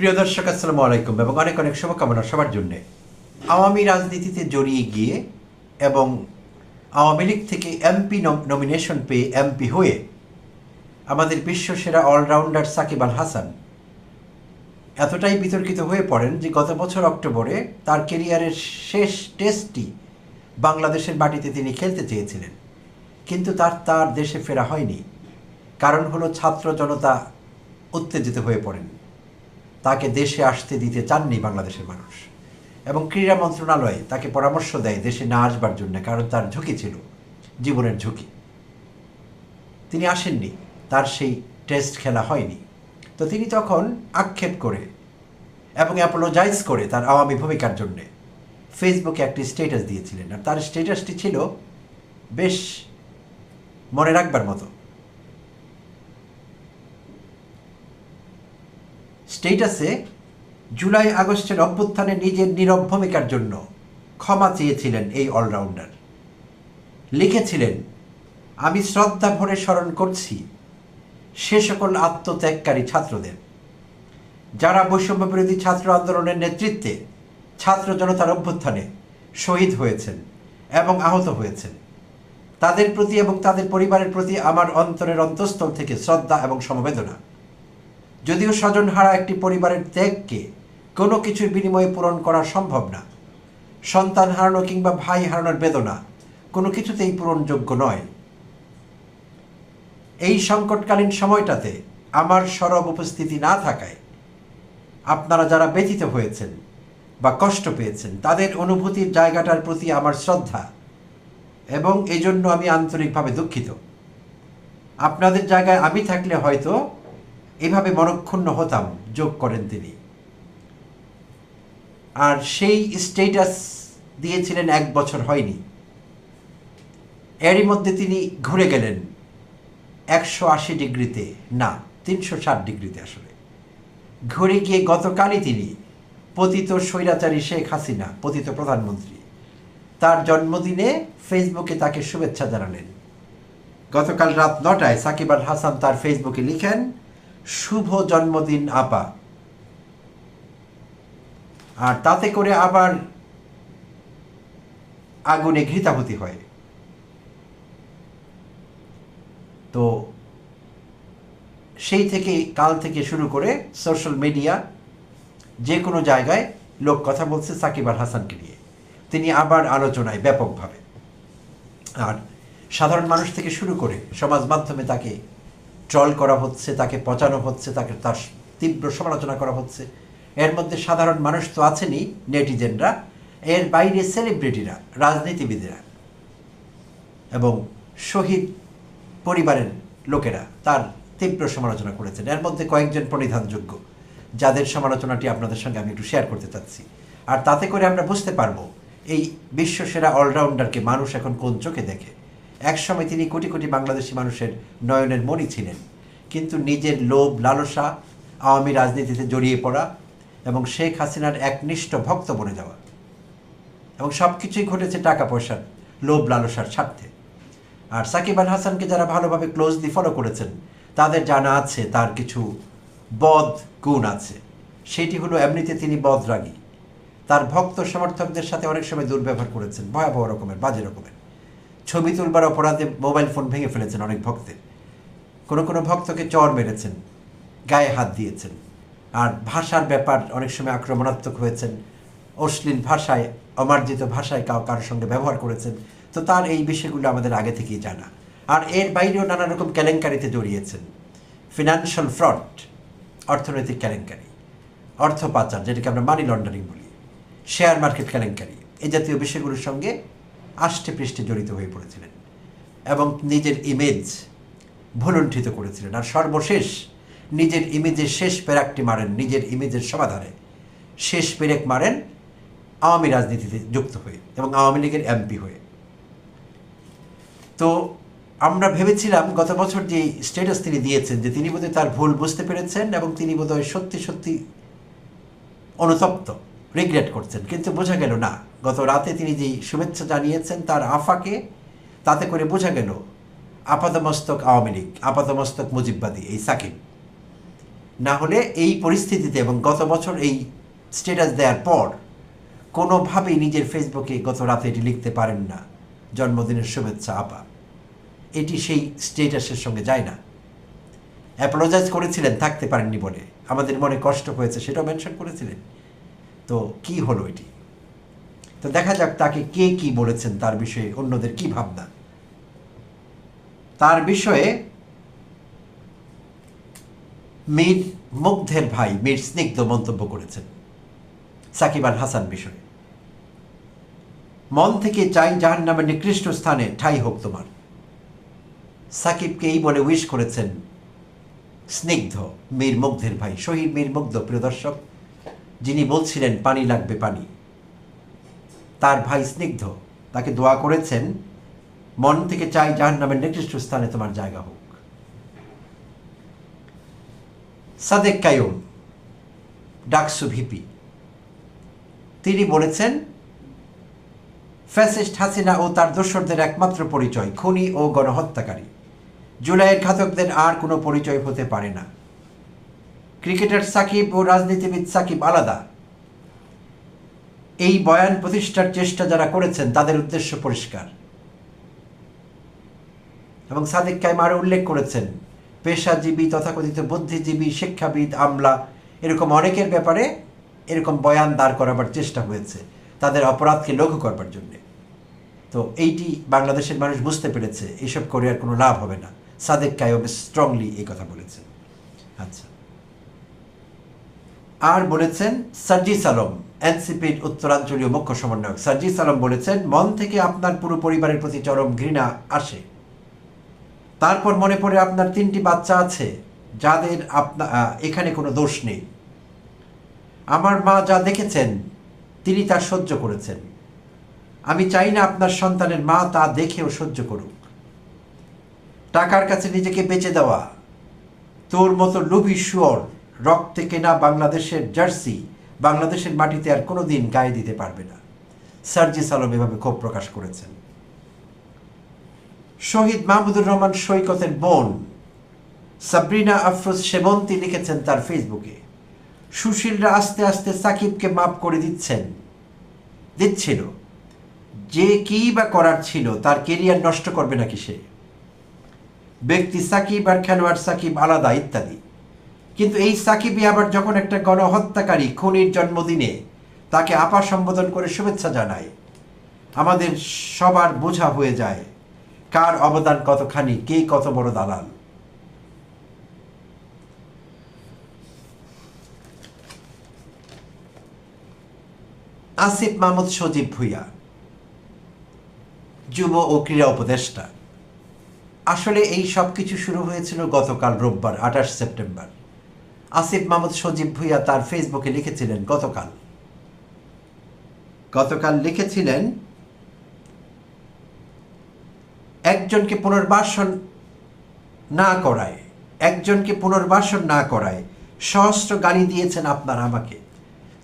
প্রিয় দর্শক, আসসালামু আলাইকুম এবং অনেক অনেক শুভকামনা সবার জন্যে। আওয়ামী রাজনীতিতে জড়িয়ে গিয়ে এবং আওয়ামী লীগ থেকে এমপি নমিনেশন পেয়ে এমপি হয়ে আমাদের বিশ্বসেরা অলরাউন্ডার সাকিব আল হাসান এতটাই বিতর্কিত হয়ে পড়েন যে গত বছর অক্টোবরে তার কেরিয়ারের শেষ টেস্টটি বাংলাদেশের মাটিতে তিনি খেলতে চেয়েছিলেন, কিন্তু তার দেশে ফেরা হয়নি। কারণ হলো ছাত্র জনতা উত্তেজিত হয়ে পড়েন, তাকে দেশে আসতে দিতে চাননি বাংলাদেশের মানুষ, এবং ক্রীড়া মন্ত্রণালয় তাকে পরামর্শ দেয় দেশে না আসবার জন্য, কারণ তার ঝুঁকি ছিল, জীবনের ঝুঁকি। তিনি আসেননি, তার সেই টেস্ট খেলা হয়নি। তো তিনি তখন আক্ষেপ করে এবং অ্যাপোলোজাইজ করে তার আওয়ামী ভূমিকার জন্যে ফেসবুকে একটি স্ট্যাটাস দিয়েছিলেন, আর তার স্ট্যাটাসটি ছিল বেশ মনে রাখবার মতো। স্ট্যাটাসে জুলাই আগস্টের অভ্যুত্থানে নিজের নীরব ভূমিকার জন্য ক্ষমা চেয়েছিলেন এই অলরাউন্ডার। লিখেছিলেন, আমি শ্রদ্ধা ভরে স্মরণ করছি সে সকল আত্মত্যাগকারী ছাত্রদের, যারা বৈষম্য বিরোধী ছাত্র আন্দোলনের নেতৃত্বে ছাত্র জনতার অভ্যুত্থানে শহীদ হয়েছেন এবং আহত হয়েছেন। তাদের প্রতি এবং তাদের পরিবারের প্রতি আমার অন্তরের অন্তঃস্থল থেকে শ্রদ্ধা এবং সমবেদনা। যদিও স্বজনহারা একটি পরিবারের ত্যাগকে কোনো কিছুর বিনিময়ে পূরণ করা সম্ভব না, সন্তান হারানো কিংবা ভাই হারানোর বেদনা কোনো কিছুতেই পূরণযোগ্য নয়। এই সংকটকালীন সময়টাতে আমার সরব উপস্থিতি না থাকায় আপনারা যারা ব্যথিত হয়েছেন বা কষ্ট পেয়েছেন, তাদের অনুভূতির জায়গাটার প্রতি আমার শ্রদ্ধা, এবং এই জন্য আমি আন্তরিকভাবে দুঃখিত। আপনাদের জায়গায় আমি থাকলে হয়তো এভাবে মনক্ষুণ্ণ হতাম, যোগ করেন তিনি। আর সেই স্ট্যাটাস দিয়েছিলেন 1 বছর হয়নি, এরই মধ্যে তিনি ঘুরে গেলেন 180 ডিগ্রিতে, না 360 ডিগ্রিতে। আসলে ঘুরে গিয়ে গতকালই তিনি পতিত স্বৈরাচারী শেখ হাসিনা, পতিত প্রধানমন্ত্রী, তার জন্মদিনে ফেসবুকে তাকে শুভেচ্ছা জানালেন। গতকাল রাত 9টায় সাকিব আল হাসান তার ফেসবুকে লিখেন, শুভ জন্মদিন আপা। আর তাতে করে আবার আগুনে ঘৃতাহুতি হয়। তো সেই থেকে কাল থেকে শুরু করে সোশ্যাল মিডিয়া যে কোনো জায়গায় লোক কথা বলছে সাকিব আল হাসানকে নিয়ে। তিনি আবার আলোচনায় ব্যাপকভাবে, আর সাধারণ মানুষ থেকে শুরু করে সমাজ মাধ্যমে তাকে ট্রল করা হচ্ছে, তাকে পচানো হচ্ছে, তাকে তার তীব্র সমালোচনা করা হচ্ছে। এর মধ্যে সাধারণ মানুষ তো আছেনই, নেটিজেনরা, এর বাইরে সেলিব্রিটিরা, রাজনীতিবিদেরা এবং শহীদ পরিবারের লোকেরা তার তীব্র সমালোচনা করেছেন। এর মধ্যে কয়েকজন প্রণিধানযোগ্য, যাদের সমালোচনাটি আপনাদের সঙ্গে আমি একটু শেয়ার করতে চাচ্ছি। আর তাতে করে আমরা বুঝতে পারবো এই বিশ্বসেরা অলরাউন্ডারকে মানুষ এখন কোন চোখে দেখে। একসময় তিনি কোটি কোটি বাংলাদেশি মানুষের নয়নের মণি ছিলেন, কিন্তু নিজের লোভ লালসা, আওয়ামী রাজনীতিতে জড়িয়ে পড়া এবং শেখ হাসিনার একনিষ্ঠ ভক্ত বনে যাওয়া, এবং সব কিছুই ঘটেছে টাকা পয়সার লোভ লালসার স্বার্থে। আর সাকিব আল হাসানকে যারা ভালোভাবে ক্লোজলি ফলো করেছেন, তাদের জানা আছে তার কিছু বদ গুণ আছে। সেটি হলো, এমনিতে তিনি বদরাগী, তার ভক্ত সমর্থকদের সাথে অনেক সময় দুর্ব্যবহার করেছেন, ভয়াবহ রকমের, বাজে রকমের। ছবি তুলবার অপরাধে মোবাইল ফোন ভেঙে ফেলেছেন অনেক ভক্তের, কোনো ভক্তকে চর মেরেছেন, গায়ে হাত দিয়েছেন। আর ভাষার ব্যাপার অনেক সময় আক্রমণাত্মক হয়েছেন, অশ্লীল ভাষায়, অমার্জিত ভাষায় কারোর সঙ্গে ব্যবহার করেছেন। তো তার এই বিষয়গুলো আমাদের আগে থেকেই জানা। আর এর বাইরেও নানা রকম কেলেঙ্কারিতে জড়িয়েছেন, ফিনান্সিয়াল ফ্রড, অর্থনৈতিক কেলেঙ্কারি, অর্থ পাচার, যেটাকে আমরা মানি লন্ডারিং বলি, শেয়ার মার্কেট কেলেঙ্কারি, এই জাতীয় বিষয়গুলোর সঙ্গে আষ্টে পৃষ্ঠে জড়িত হয়ে পড়েছিলেন এবং নিজের ইমেজ ভুলুণ্ঠিত করেছিলেন। আর সর্বশেষ নিজের ইমেজের শেষ পেরেকটি মারেন, নিজের ইমেজের সমাধানে শেষ পেরেক মারেন আওয়ামী রাজনীতিতে যুক্ত হয়ে এবং আওয়ামী লীগের এমপি হয়ে। তো আমরা ভেবেছিলাম গত বছর যে স্ট্যাটাস তিনি দিয়েছেন, যে তিনি বোধহয় তার ভুল বুঝতে পেরেছেন এবং তিনি বোধহয় সত্যি সত্যি অনুতপ্ত, রিগ্রেট করছেন, কিন্তু বোঝা গেল না। গত রাতে তিনি যেই শুভেচ্ছা জানিয়েছেন তার আফাকে, তাতে করে বোঝা গেল আপাতমস্তক আওয়ামী লীগ, আপাতমস্তক মুজিববাদী এই সাকিব। না হলে এই পরিস্থিতিতে এবং গত বছর এই স্ট্যাটাস দেওয়ার পর কোনোভাবেই নিজের ফেসবুকে গত রাতে এটি লিখতে পারেন না, জন্মদিনের শুভেচ্ছা আপা। এটি সেই স্ট্যাটাসের সঙ্গে যায় না। অ্যাপোলোজাইজ করেছিলেন থাকতে পারেননি বলে, আমাদের মনে কষ্ট হয়েছে সেটাও মেনশন করেছিলেন। তো কি হলো এটি? তো দেখা যাক তাকে কে কি বলেছেন, তার বিষয়ে অন্যদের কি ভাবনা। তার বিষয়ে মীর মুগ্ধের ভাই মীর স্নিগ্ধ মন্তব্য করেছেন সাকিব আল হাসান বিষয়ে। মন থেকে চাই জাহান্নামের নিকৃষ্ট স্থানে ঠাঁই হোক তোমার। সাকিবকে এই বলে উইশ করেছেন স্নিগ্ধ, মীর মুগ্ধের ভাই শহীদ মীর মুগ্ধ, প্রিয় দর্শক, যিনি বলছিলেন পানি লাগবে পানি। তার ভাই স্নিগ্ধ তাকে দোয়া করেছেন, মন থেকে চাই জাহান্নামের নিকৃষ্ট স্থানে তোমার জায়গা হোক। সাদেক কায়ুম, ডাকসু ভিপি, তিনি বলেছেন ফ্যাসিস্ট হাসিনা ও তার দোসরদের একমাত্র পরিচয় খুনি ও গণহত্যাকারী। জুলাইয়ের ঘাতকদের আর কোনো পরিচয় হতে পারে না। ক্রিকেটার সাকিব ও রাজনীতিবিদ সাকিব আলাদা। এই বয়ান প্রতিষ্ঠার চেষ্টা যারা করেছেন তাদের উদ্দেশ্য পরিষ্কার। এবং সাদেক কায়ুম আরও উল্লেখ করেছেন, পেশাজীবী, তথাকথিত বুদ্ধিজীবী, শিক্ষাবিদ, আমলা, এরকম অনেকের ব্যাপারে এরকম বয়ান দাঁড় করাবার চেষ্টা হয়েছে তাদের অপরাধকে লঘু করবার জন্যে। তো এইটি বাংলাদেশের মানুষ বুঝতে পেরেছে, এসব করে আর কোনো লাভ হবে না। সাদেক কায়ুম স্ট্রংলি এই কথা বলেছেন। আচ্ছা, আর বলেছেন সার্জিস আলম, এনসিপির উত্তরাঞ্চলীয় মুখ্য সমন্বয়ক সার্জিস আলম বলেছেন, মন থেকে আপনার পুরো পরিবারের প্রতি চরম ঘৃণা আসে। তারপর মনে পড়ে আপনার 3টি বাচ্চা আছে যাদের এখানে কোনো দোষ নেই। আমার মা যা দেখেছেন তিনি তা সহ্য করেছেন। আমি চাই না আপনার সন্তানের মা তা দেখেও সহ্য করুক। টাকার কাছে নিজেকে বেচে দেওয়া, তোর মতো লোভী শুয়োর রক্তে কেনা বাংলাদেশের জার্সি বাংলাদেশের মাটিতে আর কোনো দিন গায়ে দিতে পারবে না। সার্জিস আলম এভাবে ক্ষোভ প্রকাশ করেছেন। শহীদ মাহমুদুর রহমান সৈকতের বোন সাবরিনা আফরোজ সেবন্তী লিখেছেন তার ফেসবুকে, সুশীলরা আস্তে আস্তে সাকিবকে মাফ করে দিচ্ছিল, যে কি বা করার ছিল, তার কেরিয়ার নষ্ট করবে নাকি সে? ব্যক্তি সাকিব আর খেলোয়াড় সাকিব আলাদা ইত্যাদি। কিন্তু এই সাকিবই আবার যখন একটা গণহত্যাকারী খুনির জন্মদিনে তাকে আপা সম্বোধন করে শুভেচ্ছা জানায়, আমাদের সবার বোঝা হয়ে যায় কার অবদান কতখানি, কে কত বড় দালাল। আসিফ মাহমুদ সজীব ভুঁইয়া, যুব ও ক্রীড়া উপদেষ্টা। আসলে এই সব কিছু শুরু হয়েছিল গতকাল রোববার 28 সেপ্টেম্বর। আসিফ মাহমুদ সজীব ভুঁইয়া তার ফেসবুকে লিখেছিলেন গতকাল লিখেছিলেন, একজনকে পুনর্বাসন না করায় সহস্র গালি দিয়েছেন আপনারা আমাকে।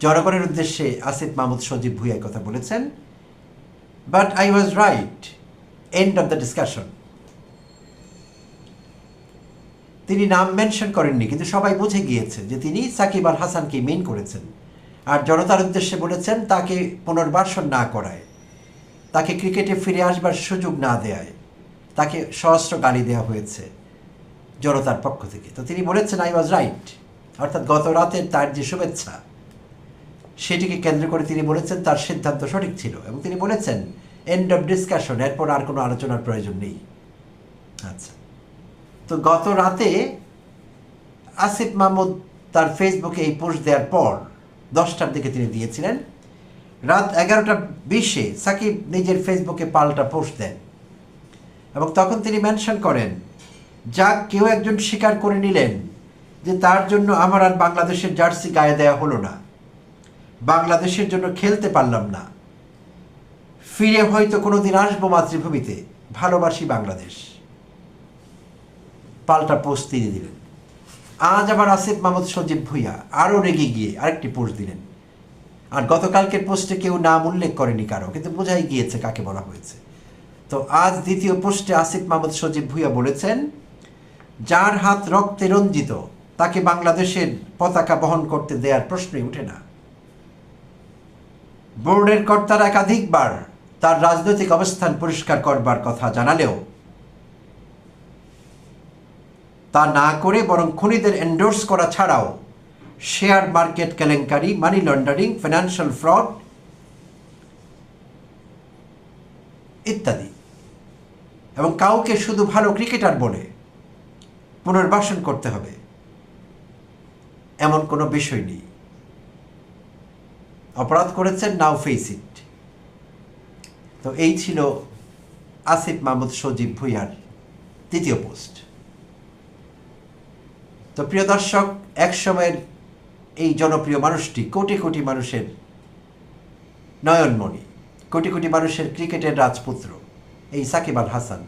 জনগণের উদ্দেশ্যে আসিফ মাহমুদ সজীব ভুঁইয়া কথা বলেছেন, but I was right, end of the discussion. তিনি নাম মেনশন করেননি, কিন্তু সবাই বুঝে গিয়েছে যে তিনি সাকিব আল হাসানকে মেন করেছেন। আর জনতার উদ্দেশ্যে বলেছেন তাকে পুনর্বাসন না করায়, তাকে ক্রিকেটে ফিরে আসবার সুযোগ না দেয়ায় তাকে সহস্র গালি দেওয়া হয়েছে জনতার পক্ষ থেকে। তো তিনি বলেছেন আই ওয়াজ রাইট, অর্থাৎ গত রাতের তার যে শুভেচ্ছা সেটিকে কেন্দ্র করে তিনি বলেছেন তার সিদ্ধান্ত সঠিক ছিল, এবং তিনি বলেছেন এন্ড অফ ডিসকাশন, এরপর আর কোনো আলোচনার প্রয়োজন নেই। আচ্ছা, তো গত রাতে আসিফ মাহমুদ তার ফেসবুকে এই পোস্ট দেওয়ার পর 10টার দিকে তিনি দিয়েছিলেন। রাত 11:20 সাকিব নিজের ফেসবুকে পাল্টা পোস্ট দেন এবং তখন তিনি মেনশন করেন, যাক কেউ একজন স্বীকার করে নিলেন যে তার জন্য আমার আর বাংলাদেশের জার্সি গায়ে দেওয়া হলো না, বাংলাদেশের জন্য খেলতে পারলাম না, ফিরে হয়তো কোনোদিন আসবো মাতৃভূমিতে, ভালোবাসি বাংলাদেশ। পাল্টা পোস্ট তিনি দিলেন। আজ আবার আসিফ মাহমুদ সজীব ভুঁইয়া আরও রেগে গিয়ে আরেকটি পোস্ট দিলেন। আর গতকালকের পোস্টে কেউ নাম উল্লেখ করেনি কারো, কিন্তু বোঝাই গিয়েছে কাকে বলা হয়েছে। তো আজ দ্বিতীয় পোস্টে আসিফ মাহমুদ সজীব ভুঁইয়া বলেছেন, যার হাত রক্তে রঞ্জিত তাকে বাংলাদেশের পতাকা বহন করতে দেওয়ার প্রশ্নই উঠে না। বোর্ডের কর্তারা একাধিকবার তার রাজনৈতিক অবস্থান পরিষ্কার করবার কথা জানালেও তা না করে বরং খুনিদের এন্ডোর্স করা ছাড়াও শেয়ার মার্কেট কেলেঙ্কারি, মানি লন্ডারিং, ফাইন্যান্সিয়াল ফ্রড ইত্যাদি, এবং কাউকে শুধু ভালো ক্রিকেটার বলে পুনর্বাসন করতে হবে এমন কোনো বিষয় নেই। অপরাধ করেছেন, নাও ফেস ইট। তো এই ছিল আসিফ মাহমুদ সজীব ভুঁইয়ার তৃতীয় পোস্ট। তো প্রিয় দর্শক, এক সময়ের এই জনপ্রিয় মানুষটি কোটি কোটি মানুষের নয়নমণি, কোটি কোটি মানুষের ক্রিকেটের রাজপুত্র এই সাকিব আল হাসান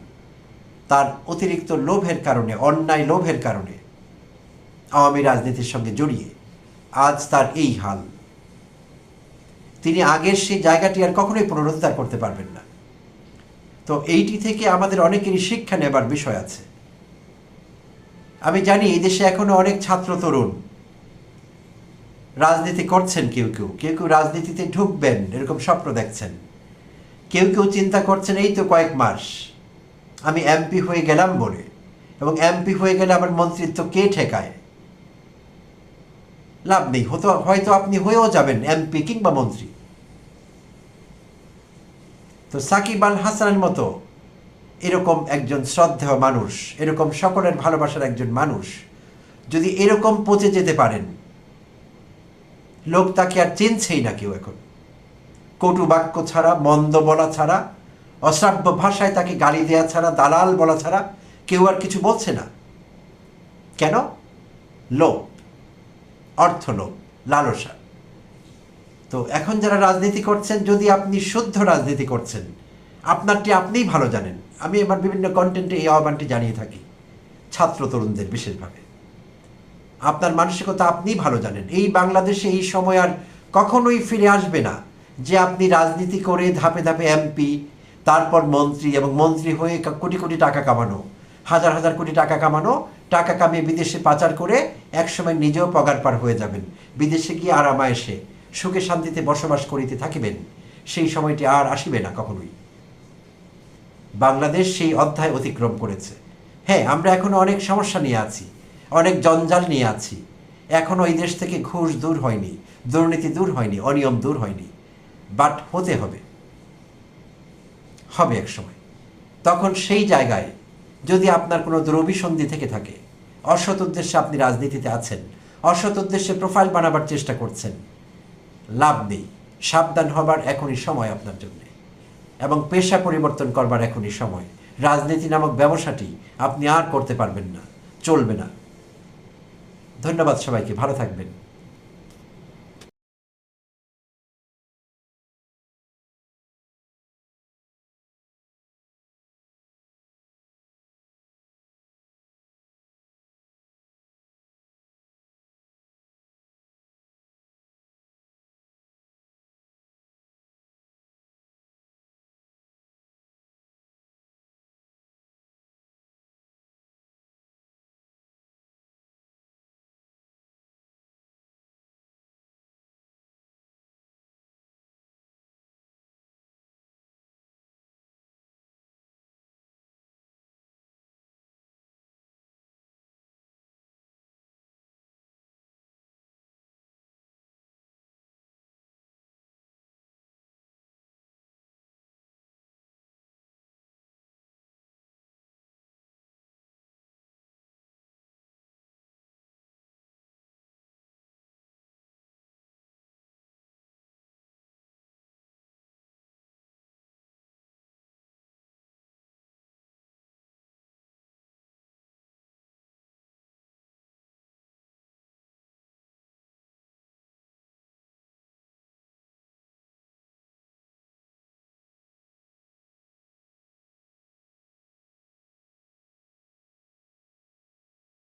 তার অতিরিক্ত লোভের কারণে, অন্যায় লোভের কারণে আওয়ামী রাজনীতির সঙ্গে জড়িয়ে আজ তার এই হাল। তিনি আগের সেই জায়গাটি আর কখনোই পুনরুদ্ধার করতে পারবেন না। তো এইটি থেকে আমাদের অনেকেরই শিক্ষা নেবার বিষয় আছে। আমি জানি এই দেশে এখনো অনেক ছাত্র তরুণ রাজনীতি করছেন, কেউ কেউ রাজনীতিতে ঢুকবেন এরকম স্বপ্ন দেখছেন, কেউ চিন্তা করছেন এই তো কয়েক মাস আমি এমপি হয়ে গেলাম বলে, এবং এমপি হয়ে গেলে আমার মন্ত্রিত্ব কে ঠেকায়। লাভ নেই, হয়তো আপনি হয়েও যাবেন এমপি কিংবা মন্ত্রী। তো সাকিব আল হাসানের মতো এরকম একজন শ্রদ্ধেয় মানুষ, এরকম সকলের ভালোবাসার একজন মানুষ যদি এরকম পচে যেতে পারেন, লোক তাকে আর চিনছেই না কেউ এখন। কটু বাক্য ছাড়া, মন্দ বলা ছাড়া, অশ্রাব্য ভাষায় তাকে গালি দেওয়া ছাড়া, দালাল বলা ছাড়া কেউ আর কিছু বলছে না। কেন? লোভ, অর্থলোভ, লালসা। তো এখন যারা রাজনীতি করছেন, যদি আপনি শুদ্ধ রাজনীতি করছেন, আপনারটি আপনিই ভালো জানেন। আমি আমার বিভিন্ন কন্টেন্টে এই আহ্বানটি জানিয়ে থাকি ছাত্র তরুণদের বিশেষভাবে। আপনার মানসিকতা আপনিই ভালো জানেন। এই বাংলাদেশে এই সময় আর কখনোই ফিরে আসবে না যে আপনি রাজনীতি করে ধাপে ধাপে এমপি, তারপর মন্ত্রী, এবং মন্ত্রী হয়ে কোটি কোটি টাকা কামানো, হাজার হাজার কোটি টাকা কামানো, টাকা কামিয়ে বিদেশে পাচার করে একসময় নিজেও পগার পার হয়ে যাবেন, বিদেশে গিয়ে আরামায়েশে সুখে শান্তিতে বসবাস করিতে থাকিবেন। সেই সময়টি আর আসিবে না কখনোই। বাংলাদেশ সেই অধ্যায় অতিক্রম করেছে। হ্যাঁ, আমরা এখনো অনেক সমস্যা নিয়ে আছি, অনেক জঞ্জাল নিয়ে আছি। এখনো এই দেশ থেকে ঘুষ দূর হয়নি, দুর্নীতি দূর হয়নি, অনিয়ম দূর হয়নি। বাট হতে হবে এক সময়। তখন সেই জায়গায় যদি আপনার কোনো দুরভিসন্ধি থেকে থাকে, অসৎ উদ্দেশ্যে আপনি রাজনীতিতে আছেন, অসৎ উদ্দেশ্যে প্রোফাইল বানাবার চেষ্টা করছেন, লাভ নেই। সাবধান হবার এখনই সময় আপনার জন্য, এবং পেশা পরিবর্তন করবার এখনই সময়। রাজনীতি নামক ব্যবসাটি আপনি আর করতে পারবেন না, চলবে না। ধন্যবাদ সবাইকে, ভালো থাকবেন।